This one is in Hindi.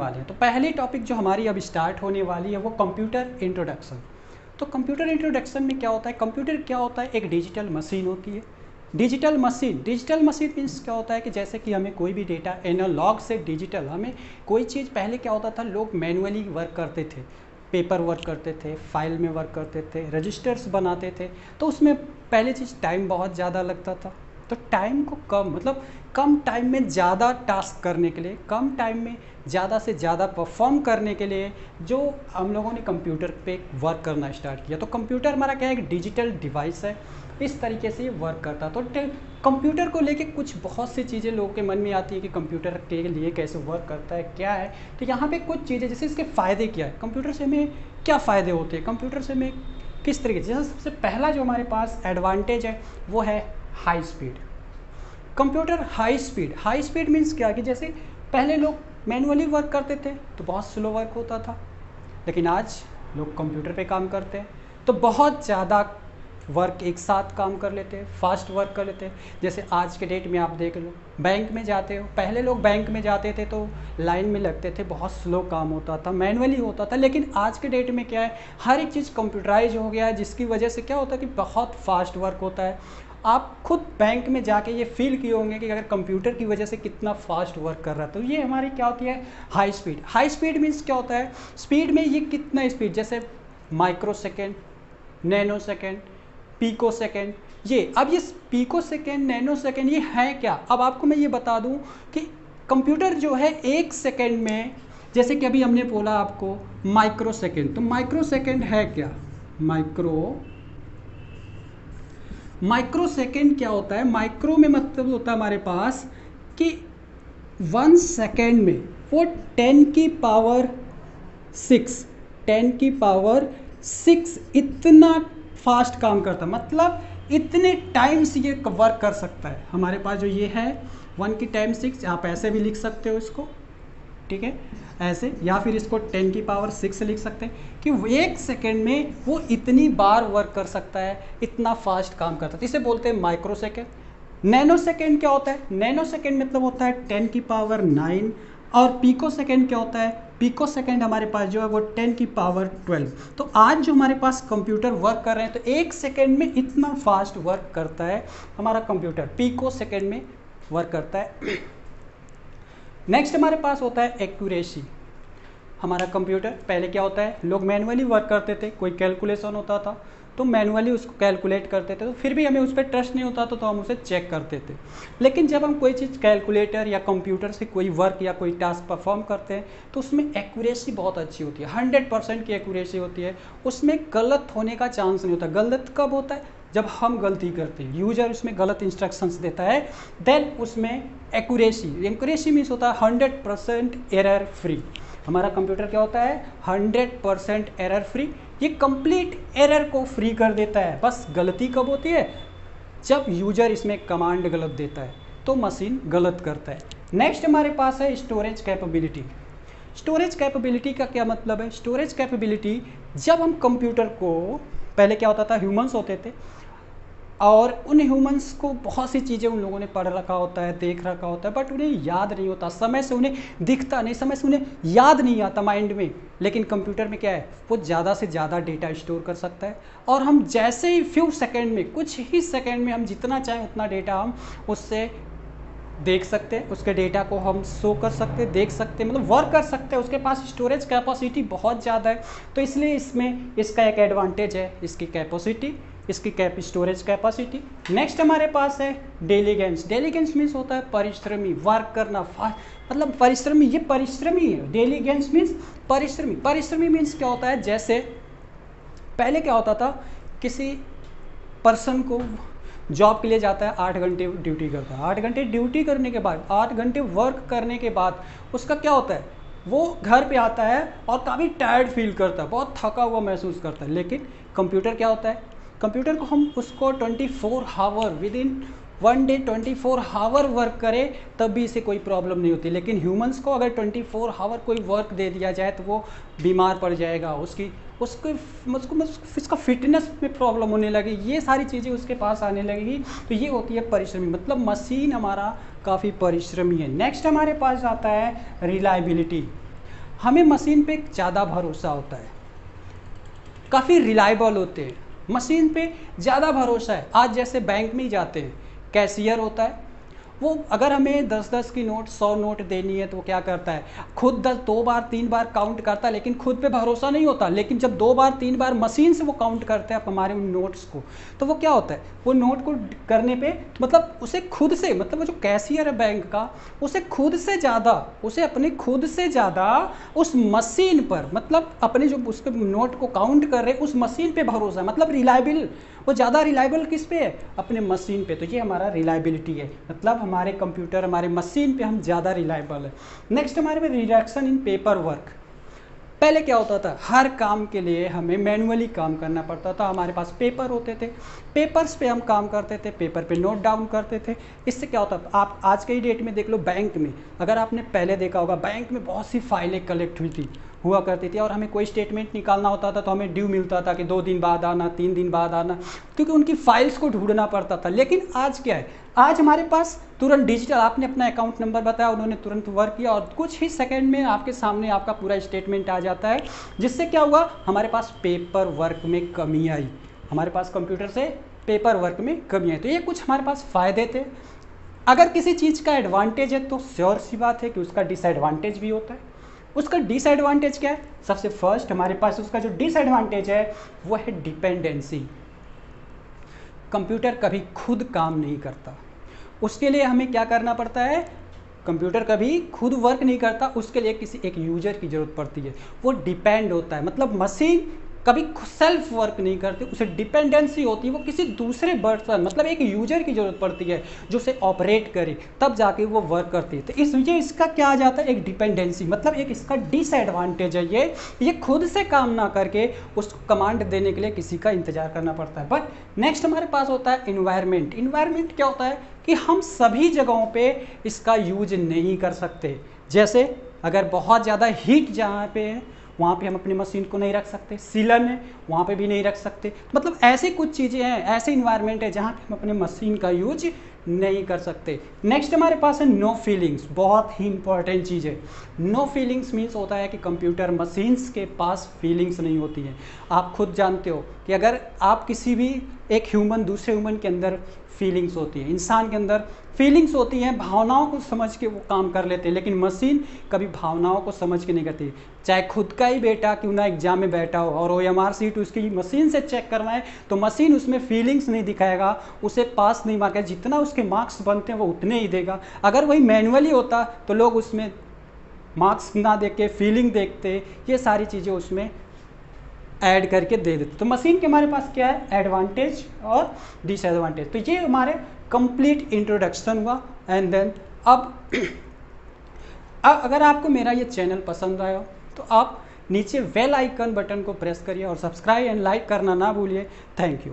वाले हैं। तो पहली टॉपिक जो हमारी अब स्टार्ट होने वाली है वो कंप्यूटर इंट्रोडक्शन। तो कंप्यूटर इंट्रोडक्शन में क्या होता है, कंप्यूटर क्या होता है, एक डिजिटल मशीन होती है। डिजिटल मशीन मीन्स क्या होता है कि जैसे कि हमें कोई भी डेटा एनालॉग से डिजिटल, हमें कोई चीज़ पहले क्या होता था, लोग मैनुअली वर्क करते थे, पेपर वर्क करते थे, फाइल में वर्क करते थे, रजिस्टर्स बनाते थे। तो उसमें पहली चीज़ टाइम बहुत ज़्यादा लगता था। तो टाइम को कम टाइम में ज़्यादा टास्क करने के लिए, कम टाइम में ज़्यादा से ज़्यादा परफॉर्म करने के लिए जो हम लोगों ने कंप्यूटर पे वर्क करना स्टार्ट किया। तो कंप्यूटर हमारा क्या है, एक डिजिटल डिवाइस है, इस तरीके से ये वर्क करता है। तो कंप्यूटर को लेके कुछ बहुत सी चीज़ें लोगों के मन में आती है कि कंप्यूटर के लिए कैसे वर्क करता है, क्या है। तो यहाँ पे कुछ चीज़ें, जैसे इसके फ़ायदे क्या है, कंप्यूटर से हमें क्या फ़ायदे होते हैं, कंप्यूटर से हमें किस तरीके से, जैसे सबसे पहला जो हमारे पास एडवांटेज है वो है high speed. Computer high speed means क्या कि जैसे पहले लोग मैनुअली वर्क करते थे तो बहुत स्लो वर्क होता था, लेकिन आज लोग कंप्यूटर पे काम करते हैं तो बहुत ज़्यादा वर्क एक साथ काम कर लेते हैं, फास्ट वर्क कर लेते हैं। जैसे आज के डेट में आप देख लो, बैंक में जाते हो, पहले लोग बैंक में जाते थे तो लाइन में लगते थे, बहुत स्लो काम होता था, मैनुअली होता था। लेकिन आज के डेट में क्या है, हर एक चीज़ कंप्यूटराइज हो गया है, जिसकी वजह से क्या होता है कि बहुत फास्ट वर्क होता है। आप खुद बैंक में जाके ये फील किए होंगे कि अगर कंप्यूटर की वजह से कितना फास्ट वर्क कर रहा है। तो ये हमारी क्या होती है, हाई स्पीड मीन्स क्या होता है, स्पीड में ये कितना स्पीड, जैसे micro second, nano second, pico second. ये अब ये पीको सेकेंड, नैनो सेकेंड ये है क्या। अब आपको मैं ये बता दूं कि कंप्यूटर जो है एक सेकेंड में, जैसे कि अभी हमने बोला आपको माइक्रो सेकेंड, तो माइक्रो सेकेंड है क्या, माइक्रो सेकेंड क्या होता है, माइक्रो में मतलब होता है हमारे पास कि 1 सेकेंड में वो 10 की पावर 6 इतना फास्ट काम करता है, मतलब इतने टाइम से ये वर्क कर सकता है। हमारे पास जो ये है 1 की टाइम 6, आप ऐसे भी लिख सकते हो इसको, ठीक है, ऐसे, या फिर इसको 10 की पावर 6 लिख सकते हैं कि 1 सेकेंड में वो इतनी बार वर्क कर सकता है, इतना फास्ट काम करता है। इसे बोलते हैं माइक्रो सेकेंड। नैनो सेकेंड क्या होता है, नैनो सेकेंड मतलब होता है 10 की पावर 9, और पीको सेकेंड क्या होता है, पीको सेकेंड हमारे पास जो है वो 10 की पावर 12। तो आज जो हमारे पास कंप्यूटर वर्क कर रहे हैं, तो 1 सेकेंड में इतना फास्ट वर्क करता है हमारा कंप्यूटर, पीको सेकेंड में वर्क करता है। नेक्स्ट हमारे पास होता है एक्यूरेसी। हमारा कंप्यूटर पहले क्या होता है, लोग मैनुअली वर्क करते थे, कोई कैलकुलेशन होता था तो मैनुअली उसको कैलकुलेट करते थे, तो फिर भी हमें उस पर ट्रस्ट नहीं होता था तो हम उसे चेक करते थे। लेकिन जब हम कोई चीज़ कैलकुलेटर या कंप्यूटर से कोई वर्क या कोई टास्क परफॉर्म करते हैं तो उसमें एक्यूरेसी बहुत अच्छी होती है, 100% की एक्यूरेसी होती है, उसमें गलत होने का चांस नहीं होता। गलत कब होता है, जब हम गलती करते हैं, यूजर उसमें गलत इंस्ट्रक्शंस देता है, देन उसमें एक्यूरेसी मीन्स होता है 100% एरर फ्री। हमारा कंप्यूटर क्या होता है, 100% एरर फ्री, ये कंप्लीट एरर को फ्री कर देता है। बस गलती कब होती है, जब यूजर इसमें कमांड गलत देता है तो मशीन गलत करता है। नेक्स्ट हमारे पास है स्टोरेज कैपेबिलिटी। स्टोरेज कैपेबिलिटी का क्या मतलब है, स्टोरेज कैपेबिलिटी, जब हम कंप्यूटर को, पहले क्या होता था, ह्यूमंस होते थे और उन ह्यूमंस को बहुत सी चीज़ें उन लोगों ने पढ़ रखा होता है, देख रखा होता है, बट उन्हें याद नहीं होता, समय से उन्हें दिखता नहीं, समय से उन्हें याद नहीं आता माइंड में। लेकिन कंप्यूटर में क्या है, वो ज़्यादा से ज़्यादा डेटा स्टोर कर सकता है, और हम जैसे ही फ्यू सेकेंड में, कुछ ही सेकेंड में हम जितना चाहें उतना डेटा हम उससे देख सकते हैं, उसके डेटा को हम शो कर सकते हैं, देख सकते हैं, मतलब वर्क कर सकते हैं। उसके पास स्टोरेज कैपेसिटी बहुत ज़्यादा है, तो इसलिए इसमें इसका एक एडवांटेज है, इसकी कैपेसिटी, इसकी स्टोरेज कैपेसिटी। नेक्स्ट हमारे पास है डेलीगेंस। डेलीगेंस मीन्स होता है परिश्रमी, वर्क करना, मतलब परिश्रमी, ये परिश्रमी है। डेलीगेंस मीन्स परिश्रमी। परिश्रमी मीन्स क्या होता है, जैसे पहले क्या होता था, किसी पर्सन को जॉब के लिए जाता है, 8 घंटे ड्यूटी करता है, 8 घंटे ड्यूटी करने के बाद, 8 घंटे वर्क करने के बाद उसका क्या होता है, वो घर पे आता है और काफ़ी टायर्ड फील करता है, बहुत थका हुआ महसूस करता है। लेकिन कंप्यूटर क्या होता है, कंप्यूटर को हम उसको 24 hour, within 1 day 24 hour work करे तब भी इसे कोई प्रॉब्लम नहीं होती। लेकिन ह्यूमंस को अगर 24 आवर कोई वर्क दे दिया जाए तो वो बीमार पड़ जाएगा, उसको इसका फिटनेस में प्रॉब्लम होने लगी, ये सारी चीज़ें उसके पास आने लगेगी। तो ये होती है परिश्रमी, मतलब मशीन हमारा काफ़ी परिश्रमी है। नेक्स्ट हमारे पास आता है रिलायबिलिटी। हमें मशीन पे ज़्यादा भरोसा होता है, काफ़ी रिलायबल होते हैं, मशीन पे ज़्यादा भरोसा है। आज जैसे बैंक में ही जाते हैं, कैशियर होता है, वो अगर हमें 10-10 की नोट 100 नोट देनी है तो वो क्या करता है, खुद 2 बार 3 बार काउंट करता है, लेकिन खुद पे भरोसा नहीं होता। लेकिन जब 2 बार 3 बार मशीन से वो काउंट करते हैं हमारे उन नोट्स को, तो वो क्या होता है, वो नोट को करने पे मतलब उसे खुद से, मतलब वो जो कैशियर है बैंक का, उसे अपने खुद से ज़्यादा उस मशीन पर, मतलब अपने जो उसके नोट को काउंट कर रहे उस मशीन पे भरोसा है। मतलब रिलायबल, वो ज़्यादा रिलायबल किस पे है, अपने मशीन पे। तो ये हमारा रिलायबिलिटी है, मतलब हमारे कंप्यूटर, हमारे मशीन पे हम ज़्यादा रिलायबल है। नेक्स्ट हमारे में रिडक्शन इन पेपर वर्क। पहले क्या होता था, हर काम के लिए हमें मैनुअली काम करना पड़ता था, हमारे पास पेपर होते थे, पेपर्स पे हम काम करते थे, पेपर पे नोट डाउन करते थे। इससे क्या होता था, आप आज के ही डेट में देख लो, बैंक में अगर आपने पहले देखा होगा, बैंक में बहुत सी फाइलें कलेक्ट हुआ करती थी, और हमें कोई स्टेटमेंट निकालना होता था तो हमें ड्यू मिलता था कि 2 दिन बाद आना, 3 दिन बाद आना, क्योंकि उनकी फाइल्स को ढूंढना पड़ता था। लेकिन आज क्या है, आज हमारे पास तुरंत डिजिटल, आपने अपना अकाउंट नंबर बताया, उन्होंने तुरंत वर्क किया और कुछ ही सेकंड में आपके सामने आपका पूरा स्टेटमेंट आ जाता है। जिससे क्या हुआ, हमारे पास पेपर वर्क में कमी आई, हमारे पास कंप्यूटर से पेपर वर्क में कमी आई। तो ये कुछ हमारे पास फ़ायदे थे। अगर किसी चीज़ का एडवांटेज है तो श्योर सी बात है कि उसका डिसएडवांटेज भी होता है। उसका डिसएडवांटेज क्या है, सबसे फर्स्ट हमारे पास उसका जो डिसएडवांटेज है वो है डिपेंडेंसी। कंप्यूटर कभी खुद काम नहीं करता, उसके लिए हमें क्या करना पड़ता है, कंप्यूटर कभी खुद वर्क नहीं करता, उसके लिए किसी एक यूजर की ज़रूरत पड़ती है, वो डिपेंड होता है। मतलब मशीन कभी सेल्फ वर्क नहीं करती, उसे डिपेंडेंसी होती है, वो किसी दूसरे पर्सन, मतलब एक यूजर की ज़रूरत पड़ती है जो उसे ऑपरेट करे, तब जाके वो वर्क करती है। तो इसलिए इसका क्या आ जाता है, एक डिपेंडेंसी, मतलब एक इसका डिसएडवांटेज है ये खुद से काम ना करके उसको कमांड देने के लिए किसी का इंतजार करना पड़ता है। बट नेक्स्ट हमारे पास होता है इन्वायरमेंट। इन्वायरमेंट क्या होता है कि हम सभी जगहों पे इसका यूज नहीं कर सकते। जैसे अगर बहुत ज़्यादा हीट जहाँ पे है वहाँ पे हम अपनी मशीन को नहीं रख सकते, सीलन है वहाँ पे भी नहीं रख सकते। मतलब ऐसी कुछ चीज़ें हैं, ऐसे इन्वायरमेंट है जहाँ पे हम अपने मशीन का यूज नहीं कर सकते। नेक्स्ट हमारे पास है नो फीलिंग्स, बहुत ही इंपॉर्टेंट चीज़ है। नो फीलिंग्स मीन्स होता है कि कंप्यूटर मशीन्स के पास फीलिंग्स नहीं होती हैं। आप खुद जानते हो कि अगर आप किसी भी एक ह्यूमन दूसरे ह्यूमन के अंदर फीलिंग्स होती हैं, इंसान के अंदर फीलिंग्स होती हैं, भावनाओं को समझ के वो काम कर लेते हैं, लेकिन मशीन कभी भावनाओं को समझ के नहीं करती। चाहे खुद का ही बेटा क्यों ना एग्जाम में बैठा हो और OMR सीट उसकी मशीन से चेक करवाएं तो मशीन उसमें फीलिंग्स नहीं दिखाएगा, उसे पास नहीं मार्केगा, जितना उसके मार्क्स बनते हैं वो उतने ही देगा। अगर वही मैनुअली होता तो लोग उसमें मार्क्स ना देख के फीलिंग देखते, ये सारी चीज़ें उसमें ऐड करके दे देते। तो मशीन के हमारे पास क्या है, एडवांटेज और डिसएडवांटेज। तो ये हमारे कंप्लीट इंट्रोडक्शन हुआ। एंड देन अब अगर आपको मेरा ये चैनल पसंद आया तो आप नीचे बेल आइकन बटन को प्रेस करिए और सब्सक्राइब एंड लाइक करना ना भूलिए। Thank you.